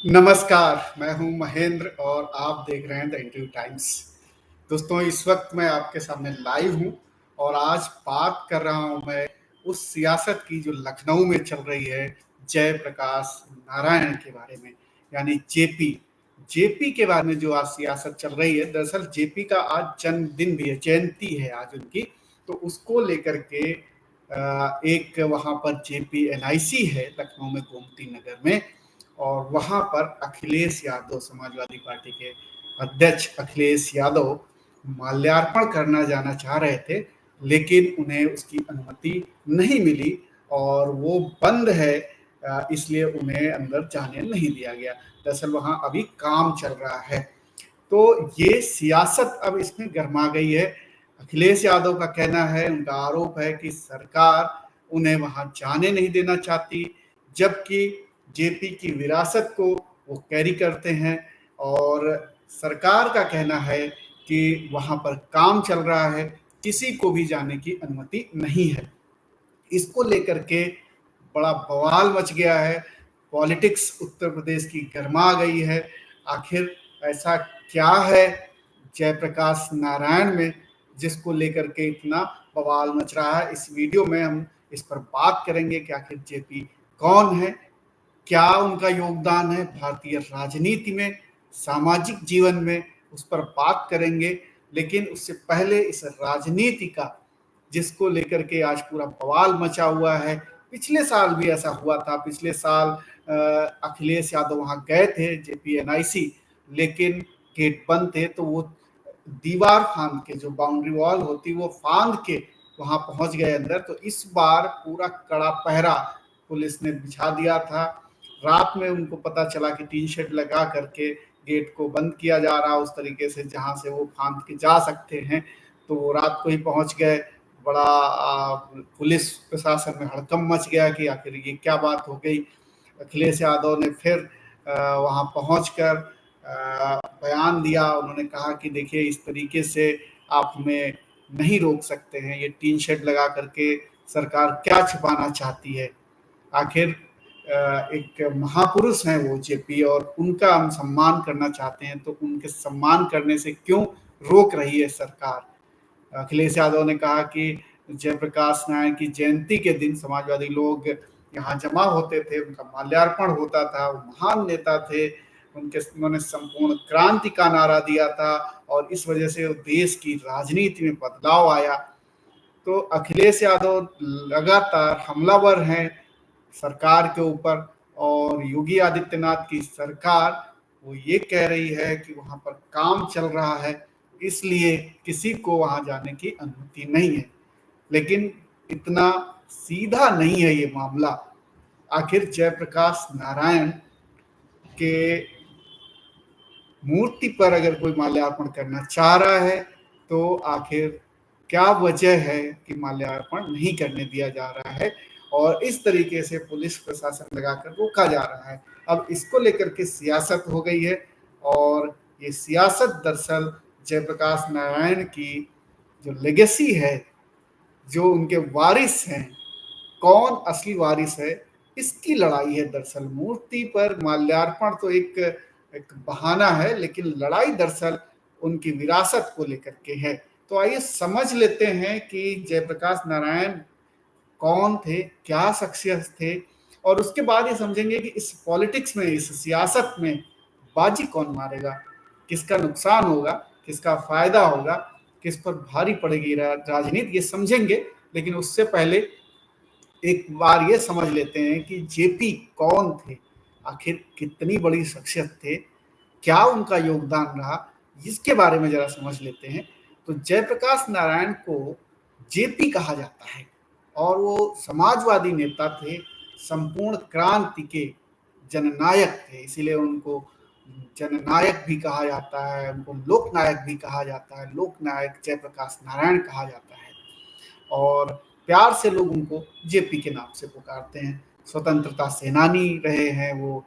नमस्कार, मैं हूं महेंद्र और आप देख रहे हैं द इंटरव्यू टाइम्स। दोस्तों, इस वक्त मैं आपके सामने लाइव हूं और आज बात कर रहा हूं मैं उस सियासत की जो लखनऊ में चल रही है, जयप्रकाश नारायण के बारे में, यानी जेपी। जेपी के बारे में जो आज सियासत चल रही है, दरअसल जेपी का आज जन्मदिन भी है, जयंती है आज उनकी। तो उसको लेकर के एक वहां पर जेपी एनआईसी है लखनऊ में, गोमती नगर में, और वहां पर अखिलेश यादव, समाजवादी पार्टी के अध्यक्ष अखिलेश यादव माल्यार्पण करना जाना चाह रहे थे, लेकिन उन्हें उसकी अनुमति नहीं मिली और वो बंद है, इसलिए उन्हें अंदर जाने नहीं दिया गया। दरअसल वहां अभी काम चल रहा है। तो ये सियासत अब इसमें गर्मा गई है। अखिलेश यादव का कहना है, उनका आरोप है कि सरकार उन्हें वहां जाने नहीं देना चाहती, जबकि जेपी की विरासत को वो कैरी करते हैं। और सरकार का कहना है कि वहां पर काम चल रहा है, किसी को भी जाने की अनुमति नहीं है। इसको लेकर के बड़ा बवाल मच गया है। पॉलिटिक्स उत्तर प्रदेश की गर्मा गई है। आखिर ऐसा क्या है जयप्रकाश नारायण में जिसको लेकर के इतना बवाल मच रहा है? इस वीडियो में हम इस पर बात करेंगे कि आखिर जेपी कौन है, क्या उनका योगदान है भारतीय राजनीति में, सामाजिक जीवन में, उस पर बात करेंगे। लेकिन उससे पहले इस राजनीति का, जिसको लेकर के आज पूरा बवाल मचा हुआ है, पिछले साल भी ऐसा हुआ था। पिछले साल अखिलेश यादव वहां गए थे जेपीएनआईसी, लेकिन गेट बंद थे, तो वो दीवार फांद के, जो बाउंड्री वॉल होती वो फांद के वहां पहुंच गए अंदर। तो इस बार पूरा कड़ा पहरा पुलिस ने बिछा दिया था। रात में उनको पता चला कि टीन शेड लगा करके गेट को बंद किया जा रहा उस तरीके से जहां से वो फांद के जा सकते हैं, तो वो रात को ही पहुंच गए। बड़ा पुलिस प्रशासन में हड़कंप मच गया कि आखिर ये क्या बात हो गई। अखिलेश यादव ने फिर वहां पहुंचकर बयान दिया। उन्होंने कहा कि देखिए, इस तरीके से आप हमें नहीं रोक सकते हैं, ये टीन शेड लगा करके सरकार क्या छिपाना चाहती है। आखिर एक महापुरुष हैं वो जेपी, और उनका हम सम्मान करना चाहते हैं, तो उनके सम्मान करने से क्यों रोक रही है सरकार। अखिलेश यादव ने कहा कि जयप्रकाश नारायण की जयंती के दिन समाजवादी लोग यहाँ जमा होते थे, उनका माल्यार्पण होता था, वो महान नेता थे, उन्होंने संपूर्ण क्रांति का नारा दिया था, और इस वजह से देश की राजनीति में बदलाव आया। तो अखिलेश यादव लगातार हमलावर हैं सरकार के ऊपर, और योगी आदित्यनाथ की सरकार वो ये कह रही है कि वहां पर काम चल रहा है, इसलिए किसी को वहां जाने की अनुमति नहीं है। लेकिन इतना सीधा नहीं है ये मामला। आखिर जयप्रकाश नारायण के मूर्ति पर अगर कोई माल्यार्पण करना चाह रहा है, तो आखिर क्या वजह है कि माल्यार्पण नहीं करने दिया जा रहा है और इस तरीके से पुलिस प्रशासन लगाकर रोका जा रहा है। अब इसको लेकर के सियासत हो गई है, और ये सियासत दरअसल जयप्रकाश नारायण की जो लेगेसी है, जो उनके वारिस हैं, कौन असली वारिस है, इसकी लड़ाई है। दरअसल मूर्ति पर माल्यार्पण तो एक एक बहाना है, लेकिन लड़ाई दरअसल उनकी विरासत को लेकर के है। तो आइए समझ लेते हैं कि जयप्रकाश नारायण कौन थे, क्या शख्सियत थे, और उसके बाद ये समझेंगे कि इस पॉलिटिक्स में, इस सियासत में बाजी कौन मारेगा, किसका नुकसान होगा, किसका फायदा होगा, किस पर भारी पड़ेगी राजनीति, ये समझेंगे। लेकिन उससे पहले एक बार ये समझ लेते हैं कि जेपी कौन थे, आखिर कितनी बड़ी शख्सियत थे, क्या उनका योगदान रहा, इसके बारे में जरा समझ लेते हैं। तो जयप्रकाश नारायण को जेपी कहा जाता है, और वो समाजवादी नेता थे, संपूर्ण क्रांति के जननायक थे, इसीलिए उनको जननायक भी कहा जाता है, उनको लोकनायक भी कहा जाता है, लोकनायक जयप्रकाश नारायण कहा जाता है, और प्यार से लोग उनको जेपी के नाम से पुकारते हैं। स्वतंत्रता सेनानी रहे हैं वो,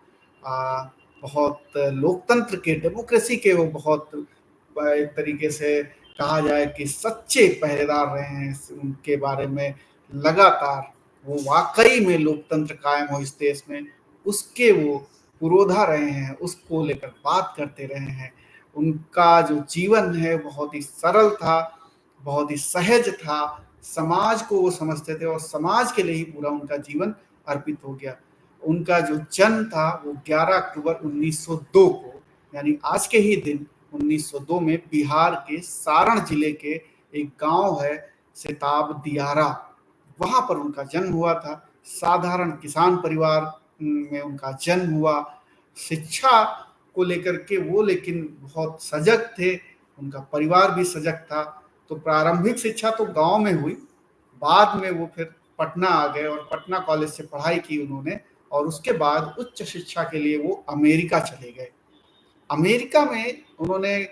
बहुत लोकतंत्र के, डेमोक्रेसी के वो बहुत एक तरीके से कहा जाए कि सच्चे पहरेदार रहे हैं। उनके बारे में लगातार वो वाकई में लोकतंत्र कायम हो इस देश में, उसके वो पुरोधा रहे हैं, उसको लेकर बात करते रहे हैं। उनका जो जीवन है बहुत ही सरल था, बहुत ही सहज था, समाज को वो समझते थे और समाज के लिए ही पूरा उनका जीवन अर्पित हो गया। उनका जो जन्म था वो 11 अक्टूबर 1902 को, यानी आज के ही दिन 1902 में बिहार के सारण जिले के एक गांव है सिताब दियारा, वहां पर उनका जन्म हुआ था। साधारण किसान परिवार में उनका जन्म हुआ। शिक्षा को लेकर के वो लेकिन बहुत सजग थे, उनका परिवार भी सजग था। तो प्रारंभिक शिक्षा तो गांव में हुई, बाद में वो फिर पटना आ गए और पटना कॉलेज से पढ़ाई की उन्होंने, और उसके बाद उच्च शिक्षा के लिए वो अमेरिका चले गए। अमेरिका में उन्होंने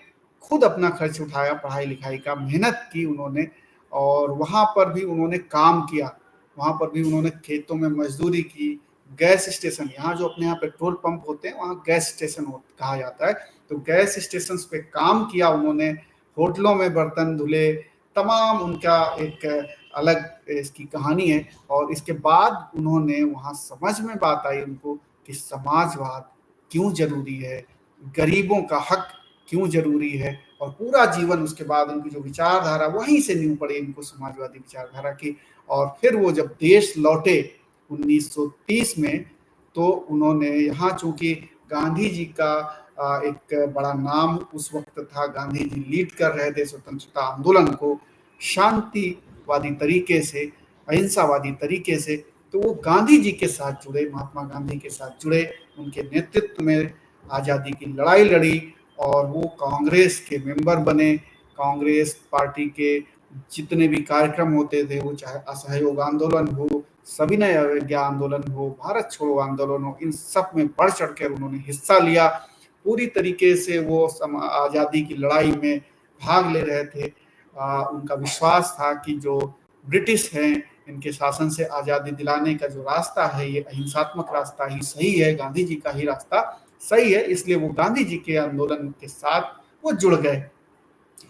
खुद अपना खर्च उठाया, पढ़ाई लिखाई का मेहनत की उन्होंने, और वहाँ पर भी उन्होंने काम किया। वहाँ पर भी उन्होंने खेतों में मजदूरी की, गैस स्टेशन, यहाँ जो अपने यहाँ पेट्रोल पंप होते हैं वहाँ गैस स्टेशन कहा जाता है, तो गैस स्टेशन पे काम किया उन्होंने। होटलों में बर्तन धुले, तमाम उनका एक अलग इसकी कहानी है। और इसके बाद उन्होंने वहाँ समझ में बात आई उनको कि समाजवाद क्यों जरूरी है, गरीबों का हक क्यों जरूरी है, और पूरा जीवन उसके बाद उनकी जो विचारधारा वहीं से नींव पड़ी इनको समाजवादी विचारधारा की। और फिर वो जब देश लौटे 1930 में, तो उन्होंने यहाँ चूंकि गांधी जी का एक बड़ा नाम उस वक्त था, गांधी जी लीड कर रहे थे स्वतंत्रता आंदोलन को शांतिवादी तरीके से, अहिंसावादी तरीके से, तो वो गांधी जी के साथ जुड़े, महात्मा गांधी के साथ जुड़े, उनके नेतृत्व में आज़ादी की लड़ाई लड़ी, और वो कांग्रेस के मेंबर बने। कांग्रेस पार्टी के जितने भी कार्यक्रम होते थे, वो चाहे असहयोग आंदोलन हो, सविनय अवज्ञा आंदोलन हो, भारत छोड़ो आंदोलन हो, इन सब में बढ़ चढ़ कर उन्होंने हिस्सा लिया। पूरी तरीके से वो आज़ादी की लड़ाई में भाग ले रहे थे। उनका विश्वास था कि जो ब्रिटिश हैं, इनके शासन से आज़ादी दिलाने का जो रास्ता है ये अहिंसात्मक रास्ता ही सही है, गांधी जी का ही रास्ता सही है, इसलिए वो गांधी जी के आंदोलन के साथ वो जुड़ गए।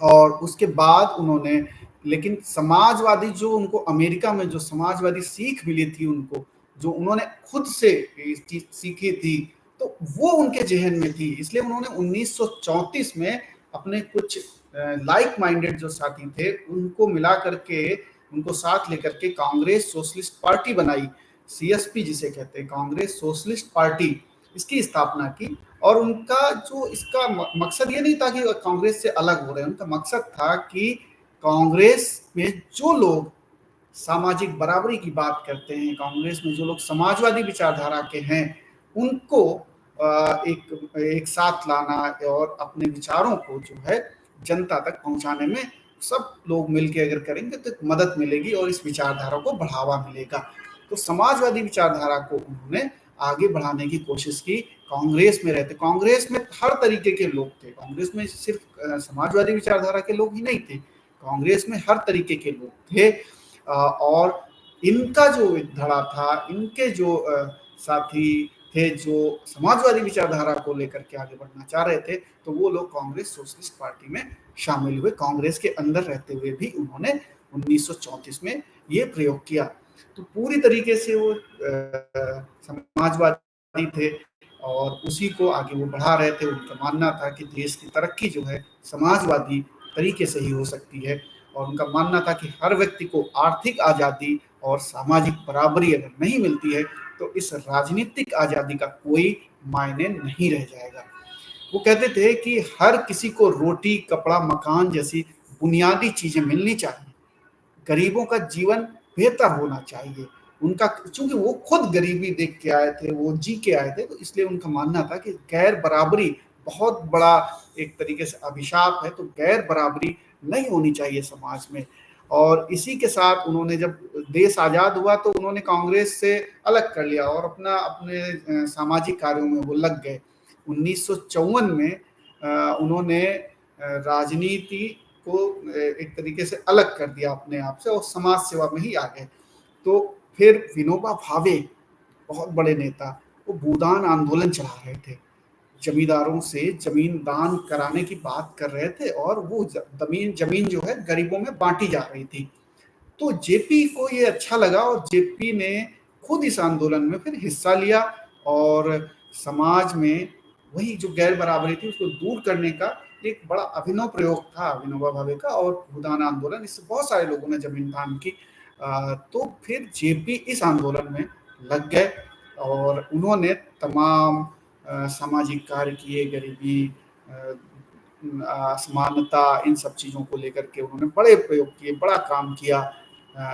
और उसके बाद उन्होंने, लेकिन समाजवादी जो उनको अमेरिका में जो समाजवादी सीख मिली थी उनको, जो उन्होंने खुद से सीखी थी, तो वो उनके जहन में थी। इसलिए उन्होंने 1934 में अपने कुछ लाइक माइंडेड जो साथी थे उनको मिला करके, उनको साथ लेकर के कांग्रेस सोशलिस्ट पार्टी बनाई, सीएसपी जिसे कहते हैं, कांग्रेस सोशलिस्ट पार्टी, इसकी स्थापना की। और उनका जो इसका मकसद ये नहीं था कि कांग्रेस से अलग हो रहे हैं, उनका मकसद था कि कांग्रेस में जो लोग सामाजिक बराबरी की बात करते हैं, कांग्रेस में जो लोग समाजवादी विचारधारा के हैं, उनको एक साथ लाना और अपने विचारों को जो है जनता तक पहुंचाने में सब लोग मिलकर अगर करेंगे तो मदद मिलेगी और इस विचारधारा को बढ़ावा मिलेगा। तो समाजवादी विचारधारा को उन्होंने आगे बढ़ाने की कोशिश की। कांग्रेस में रहते, कांग्रेस में हर तरीके के लोग थे, कांग्रेस में सिर्फ समाजवादी विचारधारा के लोग ही नहीं थे, कांग्रेस में हर तरीके के लोग थे। और इनका जो धड़ा था, इनके जो साथी थे जो समाजवादी विचारधारा को लेकर के आगे बढ़ना चाह रहे थे, तो वो लोग कांग्रेस सोशलिस्ट पार्टी में शामिल हुए। कांग्रेस के अंदर रहते हुए भी उन्होंने 1934 में ये प्रयोग किया। तो पूरी तरीके से वो समाजवादी थे और उसी को आगे वो बढ़ा रहे थे। उनका मानना था कि देश की तरक्की जो है समाजवादी तरीके से ही हो सकती है, और उनका मानना था कि हर व्यक्ति को आर्थिक आज़ादी और सामाजिक बराबरी अगर नहीं मिलती है तो इस राजनीतिक आज़ादी का कोई मायने नहीं रह जाएगा। वो कहते थे कि हर किसी को रोटी, कपड़ा, मकान जैसी बुनियादी चीजें मिलनी चाहिए, गरीबों का जीवन बेहतर होना चाहिए। उनका, चूंकि वो खुद गरीबी देख के आए थे, वो जी के आए थे, तो इसलिए उनका मानना था कि गैर बराबरी बहुत बड़ा एक तरीके से अभिशाप है, तो गैर बराबरी नहीं होनी चाहिए समाज में। और इसी के साथ उन्होंने, जब देश आज़ाद हुआ तो उन्होंने कांग्रेस से अलग कर लिया और अपना अपने सामाजिक कार्यों में वो लग गए। 1954 में उन्होंने राजनीति को एक तरीके से अलग कर दिया अपने आप से और समाज सेवा में ही आ गए। तो फिर विनोबा भावे, बहुत बड़े नेता, वो भूदान आंदोलन चला रहे थे, जमींदारों से जमीन दान कराने की बात कर रहे थे और वो जमीन जो है गरीबों में बांटी जा रही थी। तो जेपी को ये अच्छा लगा और जेपी ने खुद इस आंदोलन में फिर हिस्सा लिया और समाज में वही जो गैर बराबरी थी उसको दूर करने का एक बड़ा अभिनव प्रयोग था विनोबा भावे का, और भूदान आंदोलन, इससे बहुत सारे लोगों ने जमीन दान की। तो फिर जेपी इस आंदोलन में लग गए और उन्होंने तमाम सामाजिक कार्य किए, गरीबी, असमानता, इन सब चीज़ों को लेकर के उन्होंने बड़े प्रयोग किए, बड़ा काम किया,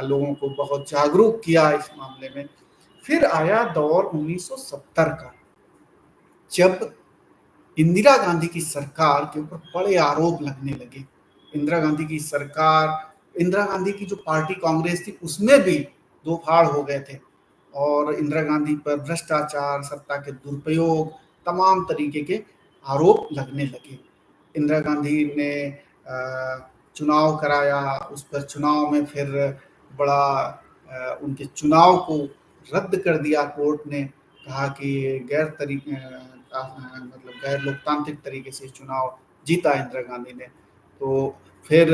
लोगों को बहुत जागरूक किया इस मामले में। फिर आया दौर 1970 का, जब इंदिरा गांधी की सरकार के ऊपर बड़े आरोप लगने लगे। इंदिरा गांधी की सरकार, इंदिरा गांधी की जो पार्टी कांग्रेस थी उसमें भी दो फाड़ हो गए थे, और इंदिरा गांधी पर भ्रष्टाचार, सत्ता के दुरुपयोग, तमाम तरीके के आरोप लगने लगे। इंदिरा गांधी ने चुनाव कराया, उस पर चुनाव में फिर बड़ा उनके चुनाव को रद्द कर दिया कोर्ट ने, कहा कि गैर तरीके मतलब गैर लोकतांत्रिक तरीके से चुनाव जीता इंदिरा गांधी ने। तो फिर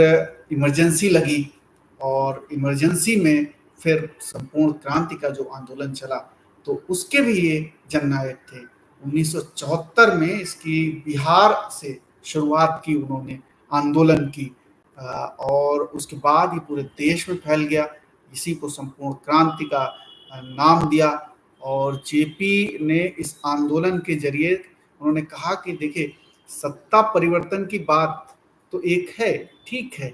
इमरजेंसी लगी, और इमरजेंसी में फिर संपूर्ण क्रांति का जो आंदोलन चला, तो उसके भी ये जननायक थे। 1974 में इसकी बिहार से शुरुआत की उन्होंने आंदोलन की, और उसके बाद ये पूरे देश में फैल गया। इसी को संपूर्ण क्रांति का नाम दिया। और जेपी ने इस आंदोलन के जरिए उन्होंने कहा कि देखिए, सत्ता परिवर्तन की बात तो एक है, ठीक है,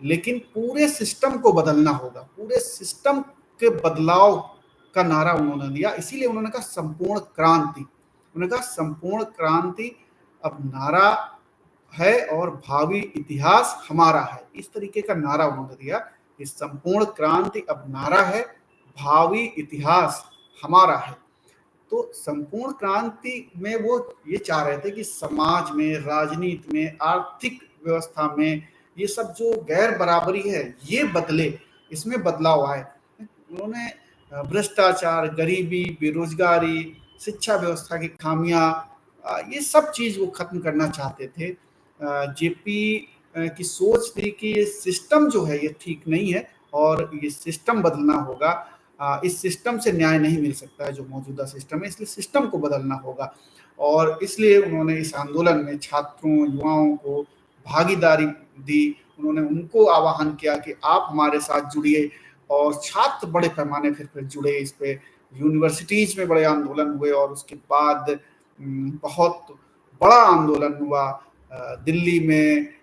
लेकिन पूरे सिस्टम को बदलना होगा। पूरे सिस्टम के बदलाव का नारा उन्होंने दिया, इसीलिए उन्होंने कहा संपूर्ण क्रांति। उन्होंने कहा संपूर्ण क्रांति अब नारा है और भावी इतिहास हमारा है, इस तरीके का नारा उन्होंने दिया कि संपूर्ण क्रांति अब नारा है, भावी इतिहास हमारा है। तो संपूर्ण क्रांति में वो ये चाह रहे थे कि समाज में, राजनीति में, आर्थिक व्यवस्था में ये सब जो गैर बराबरी है ये बदले, इसमें बदलाव आए। उन्होंने भ्रष्टाचार, गरीबी, बेरोजगारी, शिक्षा व्यवस्था की खामियां, ये सब चीज वो खत्म करना चाहते थे। जेपी की सोच थी कि ये सिस्टम जो है ये ठीक नहीं है और ये सिस्टम बदलना होगा। इस सिस्टम से न्याय नहीं मिल सकता है जो मौजूदा सिस्टम है, इसलिए सिस्टम को बदलना होगा। और इसलिए उन्होंने इस आंदोलन में छात्रों, युवाओं को भागीदारी दी। उन्होंने उनको आह्वान किया कि आप हमारे साथ जुड़िए, और छात्र बड़े पैमाने फिर जुड़े इस पे। यूनिवर्सिटीज में बड़े आंदोलन हुए, और उसके बाद बहुत बड़ा आंदोलन हुआ। दिल्ली में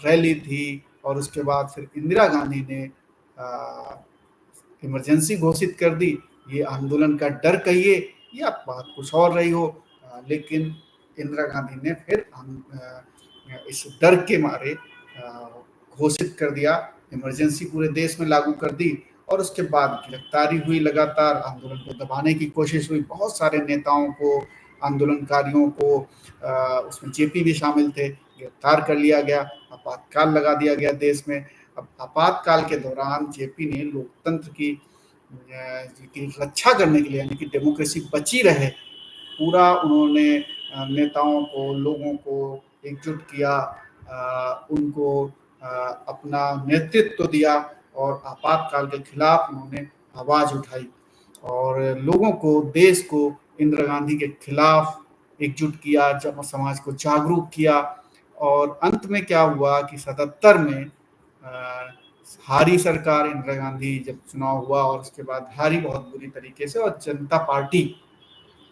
रैली थी, और उसके बाद फिर इंदिरा गांधी ने इमरजेंसी घोषित कर दी। ये आंदोलन का डर कहिए या बात कुछ और रही हो, लेकिन इंदिरा गांधी ने फिर इस डर के मारे घोषित कर दिया, इमरजेंसी पूरे देश में लागू कर दी। और उसके बाद गिरफ्तारी हुई, लगातार आंदोलन को दबाने की कोशिश हुई, बहुत सारे नेताओं को, आंदोलनकारियों को, उसमें जेपी भी शामिल थे, गिरफ्तार कर लिया गया, आपातकाल लगा दिया गया देश में। अब आपातकाल के दौरान जेपी ने लोकतंत्र की रक्षा करने के लिए, यानी कि डेमोक्रेसी बची रहे, पूरा उन्होंने नेताओं को, लोगों को एकजुट किया, उनको अपना नेतृत्व दिया, और आपातकाल के खिलाफ उन्होंने आवाज उठाई और लोगों को, देश को इंदिरा गांधी के खिलाफ एकजुट किया, जब समाज को जागरूक किया। और अंत में क्या हुआ कि 77 में हारी सरकार इंदिरा गांधी, जब चुनाव हुआ और उसके बाद हारी बहुत बुरी तरीके से, और जनता पार्टी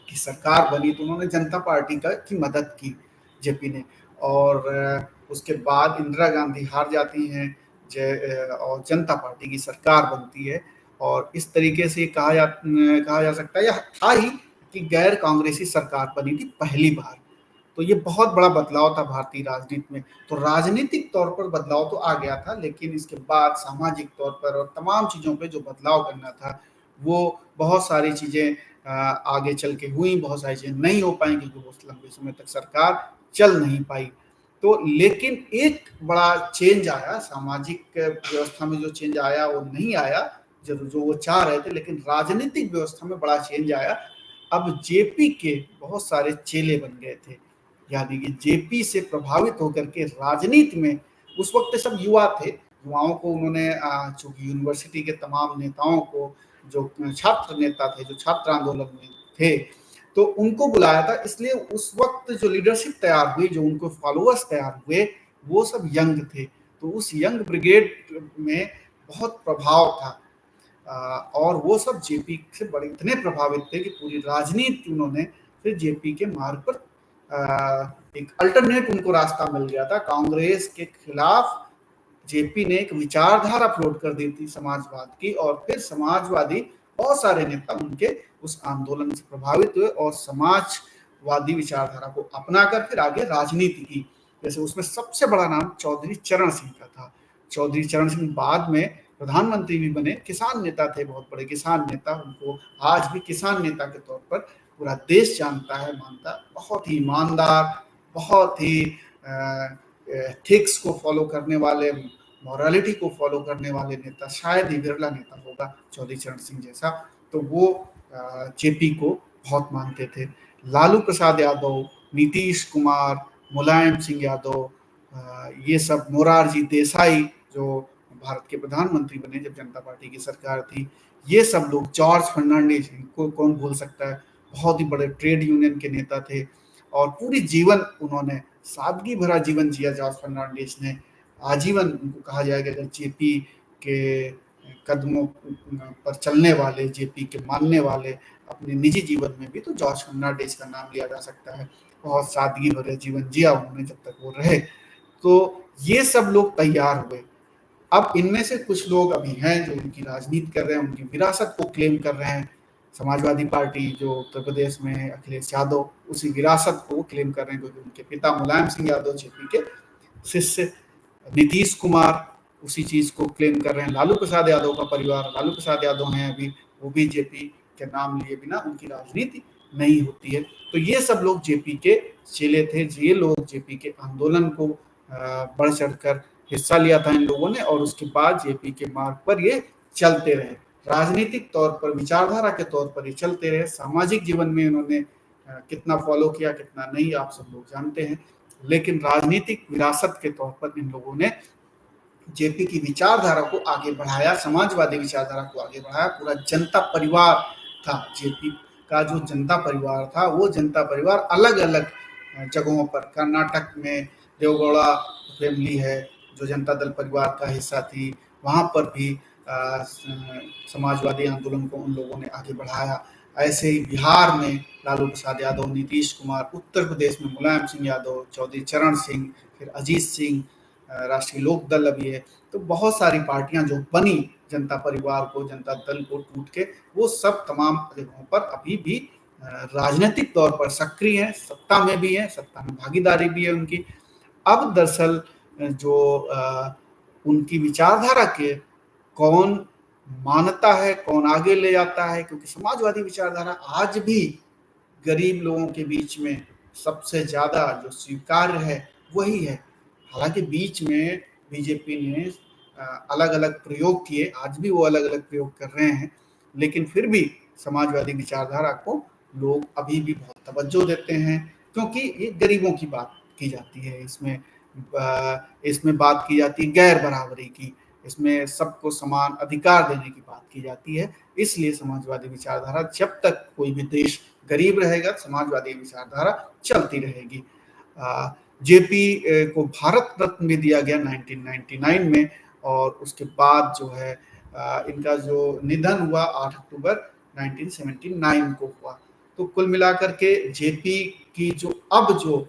की सरकार बनी, तो उन्होंने जनता पार्टी की मदद की जेपी ने। और उसके बाद इंदिरा गांधी हार जाती हैं, और जनता पार्टी की सरकार बनती है। और इस तरीके से कहा जा सकता है, या था ही, कि गैर कांग्रेसी सरकार बनी थी पहली बार। तो ये बहुत बड़ा बदलाव था भारतीय राजनीति में। तो राजनीतिक तौर पर बदलाव तो आ गया था, लेकिन इसके बाद सामाजिक तौर पर और तमाम चीज़ों पे जो बदलाव करना था, वो बहुत सारी चीज़ें आगे चल के हुई, बहुत सारी चीज़ें नहीं हो पाई, क्योंकि वो लंबे समय तक सरकार चल नहीं पाई। तो लेकिन एक बड़ा चेंज आया, सामाजिक व्यवस्था में जो चेंज आया वो नहीं आया जो वो चाह रहे थे, लेकिन राजनीतिक व्यवस्था में बड़ा चेंज आया। अब जेपी के बहुत सारे चेले बन गए थे, यानी कि जेपी से प्रभावित होकर के राजनीति में, उस वक्त सब युवा थे, युवाओं को उन्होंने, चूंकि यूनिवर्सिटी के तमाम नेताओं को, जो छात्र नेता थे, जो छात्र आंदोलन में थे, तो उनको बुलाया था, इसलिए उस वक्त जो लीडरशिप तैयार हुई, जो उनको फॉलोअर्स तैयार हुए, वो सब यंग थे। तो उस यंग ब्रिगेड में बहुत प्रभाव था। और वो सब जेपी से बड़े इतने प्रभावित थे कि पूरी राजनीति उन्होंने फिर जेपी के मार्ग पर एक अल्टरनेट उनको रास्ता मिल गया था। कांग्रेस के खिलाफ जेपी ने एक विचारधारा फ्लोट कर दी थी समाजवाद की, और फिर समाजवादी बहुत सारे नेता उनके उस आंदोलन से प्रभावित हुए और समाजवादी विचारधारा को अपनाकर फिर आगे राजनीति की। जैसे उसमें सबसे बड़ा नाम चौधरी चरण सिंह का था। चौधरी चरण सिंह बाद में प्रधानमंत्री भी बने, किसान नेता थे, बहुत बड़े किसान नेता। उनको आज भी किसान नेता के तौर पर पूरा देश जानता है, मानता। बहुत ही ईमानदार, बहुत ही एथिक्स को फॉलो करने वाले, मॉरलिटी को फॉलो करने वाले नेता शायद ही बिरला नेता होगा चौधरी चरण सिंह जैसा। तो वो जेपी को बहुत मानते थे। लालू प्रसाद यादव, नीतीश कुमार, मुलायम सिंह यादव, ये सब, मोरारजी देसाई जो भारत के प्रधानमंत्री बने जब जनता पार्टी की सरकार थी, ये सब लोग, जॉर्ज फर्नांडिस, इनको कौन भूल सकता है, बहुत ही बड़े ट्रेड यूनियन के नेता थे। और पूरी जीवन उन्होंने सादगी भरा जीवन जिया जॉर्ज फर्नांडिस ने। आजीवन उनको कहा जाएगा अगर जेपी के कदमों पर चलने वाले, जेपी के मानने वाले अपने निजी जीवन में भी, तो जॉर्ज फर्नांडिस का नाम लिया जा सकता है। बहुत सादगी भरे जीवन जिया उन्होंने जब तक वो रहे। तो ये सब लोग तैयार हुए। अब इनमें से कुछ लोग अभी हैं जो उनकी राजनीति कर रहे हैं, उनकी विरासत को क्लेम कर रहे हैं। समाजवादी पार्टी जो उत्तर प्रदेश में है, अखिलेश यादव, उसी विरासत को क्लेम कर रहे हैं, क्योंकि उनके पिता मुलायम सिंह यादव जेपी के शिष्य। नीतीश कुमार उसी चीज को क्लेम कर रहे हैं। लालू प्रसाद यादव का परिवार, लालू प्रसाद यादव हैं अभी, वो भी जेपी के नाम लिए बिना उनकी राजनीति नहीं होती है। तो ये सब लोग जेपी के चेले थे। ये लोग जेपी के आंदोलन को बढ़ चढ़कर हिस्सा लिया था इन लोगों ने, और उसके बाद जेपी के मार्ग पर ये चलते रहे। राजनीतिक तौर पर, विचारधारा के तौर पर ये चलते रहे। सामाजिक जीवन में इन्होंने कितना फॉलो किया, कितना नहीं, आप सब लोग जानते हैं। लेकिन राजनीतिक विरासत के तौर पर इन लोगों ने जेपी की विचारधारा को आगे बढ़ाया, समाजवादी विचारधारा को आगे बढ़ाया। पूरा जनता परिवार था जेपी का, जो जनता परिवार था, वो जनता परिवार अलग अलग जगहों पर, कर्नाटक में देवगौड़ा फैमिली है जो जनता दल परिवार का हिस्सा थी, वहाँ पर भी समाजवादी आंदोलन को उन लोगों ने आगे बढ़ाया। ऐसे ही बिहार में लालू प्रसाद यादव, नीतीश कुमार, उत्तर प्रदेश में मुलायम सिंह यादव, चौधरी चरण सिंह, फिर अजीत सिंह, राष्ट्रीय लोक दल अभी है। तो बहुत सारी पार्टियां जो बनी जनता परिवार को, जनता दल को टूट के, वो सब तमाम जगहों पर अभी भी राजनीतिक तौर पर सक्रिय हैं, सत्ता में भी है, सत्ता में भागीदारी भी है उनकी। अब दरअसल जो उनकी विचारधारा के कौन मानता है, कौन आगे ले जाता है, क्योंकि समाजवादी विचारधारा आज भी गरीब लोगों के बीच में सबसे ज्यादा जो स्वीकार्य है वही है। हालांकि बीच में बीजेपी ने अलग अलग प्रयोग किए, आज भी वो अलग अलग प्रयोग कर रहे हैं, लेकिन फिर भी समाजवादी विचारधारा को लोग अभी भी बहुत तवज्जो देते हैं, क्योंकि ये गरीबों की बात की जाती है। इसमें बात की जाती है गैर बराबरी की, इसमें सबको समान अधिकार देने की बात की जाती है। इसलिए समाजवादी विचारधारा, जब तक कोई भी देश गरीब रहेगा, समाजवादी विचारधारा चलती रहेगी। जेपी को भारत रत्न भी दिया गया 1999 में, और उसके बाद जो है इनका जो निधन हुआ 8 अक्टूबर 1979 को हुआ। तो कुल मिलाकर के जेपी की जो अब जो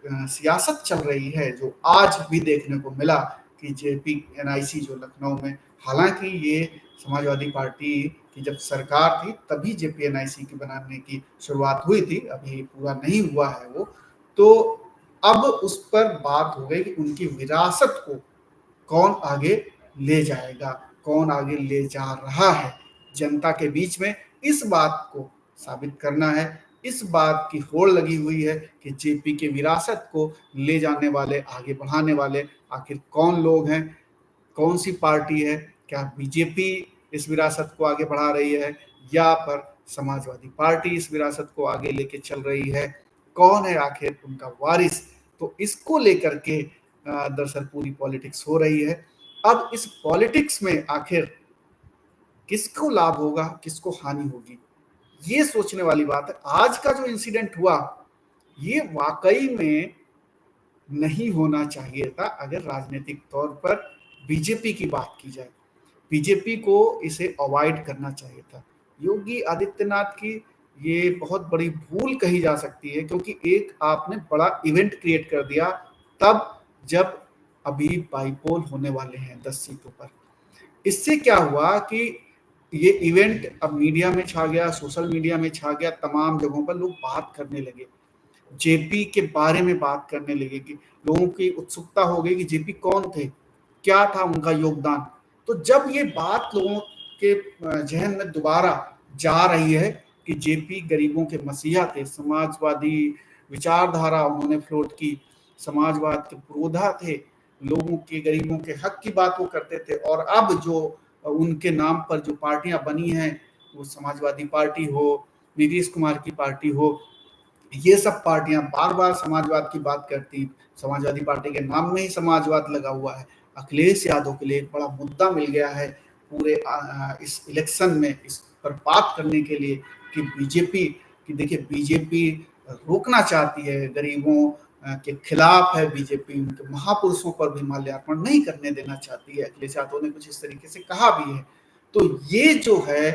सियासत चल रही है, जो आज भी देखने को मिला कि जेपी एनआईसी जो लखनऊ में, हालांकि ये समाजवादी पार्टी की जब सरकार थी तभी जेपी एनआईसी की बनाने की शुरुआत हुई थी, अभी पूरा नहीं हुआ है वो। तो अब उस पर बात हो गई कि उनकी विरासत को कौन आगे ले जाएगा, कौन आगे ले जा रहा है जनता के बीच में। इस बात को साबित करना है, इस बात की होड़ लगी हुई है कि जेपी के विरासत को ले जाने वाले, आगे बढ़ाने वाले आखिर कौन लोग हैं, कौन सी पार्टी है। क्या बीजेपी इस विरासत को आगे बढ़ा रही है, या पर समाजवादी पार्टी इस विरासत को आगे लेके चल रही है, कौन है आखिर उनका वारिस। तो इसको लेकर के दरअसल पूरी पॉलिटिक्स हो रही है। अब इस पॉलिटिक्स में आखिर किसको लाभ होगा, किसको हानि होगी, ये सोचने वाली बात है। आज का जो इंसिडेंट हुआ, ये वाकई में नहीं होना चाहिए था अगर राजनीतिक तौर पर बीजेपी की बात की जाए। बीजेपी को इसे अवॉइड करना चाहिए था। योगी आदित्यनाथ की ये बहुत बड़ी भूल कही जा सकती है, क्योंकि एक आपने बड़ा इवेंट क्रिएट कर दिया तब जब अभी बाईपोल होने वाले हैं 10 सीटों पर। इससे क्या हुआ कि ये इवेंट अब मीडिया में छा गया, सोशल मीडिया में छा गया, तमाम जगहों पर लोग बात करने लगे, जेपी के बारे में बात करने लगे कि लोगों की उत्सुकता हो गई कि जेपी कौन थे, क्या था उनका योगदान। तो जब ये बात लोगों के जहन में दोबारा जा रही है कि जेपी गरीबों के मसीहा थे, समाजवादी विचारधारा उन्होंने फ्लोट की, समाजवाद के पुरोधा थे, लोगों के गरीबों के हक की बात वो करते थे, और अब जो उनके नाम पर जो पार्टियां बनी हैं, वो समाजवादी पार्टी हो, नीतीश कुमार की पार्टी हो, ये सब पार्टियां बार बार समाजवाद की बात करती, समाजवादी पार्टी के नाम में ही समाजवाद लगा हुआ है। अखिलेश यादव के लिए एक बड़ा मुद्दा मिल गया है पूरे इस इलेक्शन में, इस पर बात करने के लिए कि बीजेपी कि देखिए बीजेपी रोकना चाहती है, गरीबों के खिलाफ है बीजेपी, उनके महापुरुषों पर भी माल्यार्पण नहीं करने देना चाहती है। अखिलेश यादव ने कुछ इस तरीके से कहा भी है। तो ये जो है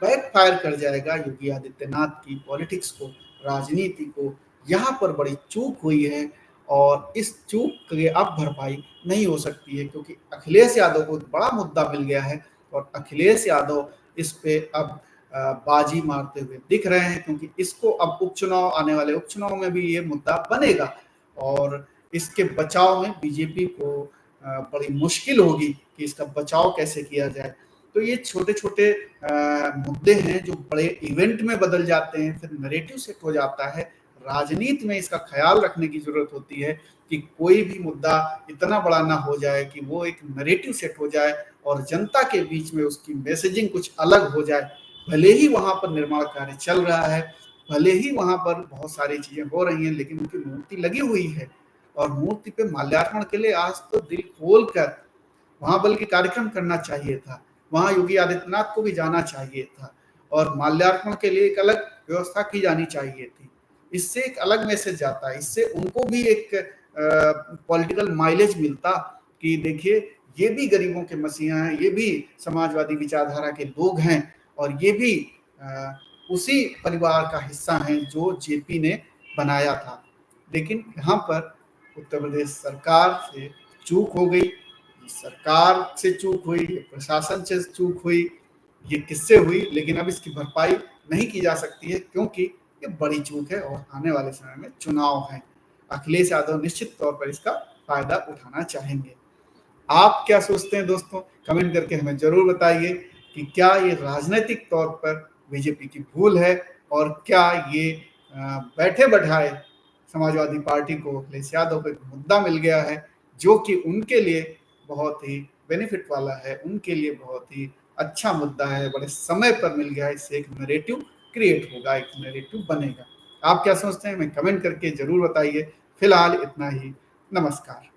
बैकफायर कर जाएगा योगी आदित्यनाथ की पॉलिटिक्स को, राजनीति को। यहाँ पर बड़ी चूक हुई है और इस चूक की अब भरपाई नहीं हो सकती है, क्योंकि अखिलेश यादव को बड़ा मुद्दा मिल गया है और अखिलेश यादव इस पे अब बाजी मारते हुए दिख रहे हैं, क्योंकि इसको अब उपचुनाव, आने वाले उपचुनाव में भी ये मुद्दा बनेगा और इसके बचाव में बीजेपी को बड़ी मुश्किल होगी कि इसका बचाव कैसे किया जाए। तो ये छोटे छोटे मुद्दे हैं जो बड़े इवेंट में बदल जाते हैं, फिर नरेटिव सेट हो जाता है। राजनीति में इसका ख्याल रखने की जरूरत होती है कि कोई भी मुद्दा इतना बड़ा ना हो जाए कि वो एक नरेटिव सेट हो जाए और जनता के बीच में उसकी मैसेजिंग कुछ अलग हो जाए। भले ही वहां पर निर्माण कार्य चल रहा है, भले ही वहां पर बहुत सारी चीजें हो रही हैं, लेकिन उनकी मूर्ति लगी हुई है और मूर्ति पे माल्यार्पण के लिए आज तो दिल खोल कर वहां बल्कि कार्यक्रम करना चाहिए था, वहां योगी आदित्यनाथ को भी जाना चाहिए था और माल्यार्पण के लिए एक अलग व्यवस्था की जानी चाहिए थी। इससे एक अलग मैसेज जाता है, इससे उनको भी एक पॉलिटिकल माइलेज मिलता कि देखिए ये भी गरीबों के मसीहा हैं, ये भी समाजवादी विचारधारा के लोग हैं और ये भी उसी परिवार का हिस्सा हैं जो जेपी ने बनाया था। लेकिन यहाँ पर उत्तर प्रदेश सरकार से चूक हो गई, सरकार से चूक हुई, प्रशासन से चूक हुई, ये किससे हुई, लेकिन अब इसकी भरपाई नहीं की जा सकती है क्योंकि ये बड़ी चूक है और आने वाले समय में चुनाव है। अखिलेश यादव निश्चित तौर पर इसका फायदा उठाना चाहेंगे। आप क्या सोचते हैं दोस्तों? कमेंट करके हमें जरूर बताइए कि क्या ये राजनीतिक तौर पर बीजेपी की भूल है और क्या ये बैठे बैठाए समाजवादी पार्टी को अखिलेश यादव को एक मुद्दा मिल गया है जो कि उनके लिए बहुत ही बेनिफिट वाला है, उनके लिए बहुत ही अच्छा मुद्दा है, बड़े समय पर मिल गया है, इससे एक नैरेटिव क्रिएट होगा, एक नैरेटिव बनेगा। आप क्या सोचते हैं? हमें कमेंट करके जरूर बताइए। फिलहाल इतना ही। नमस्कार।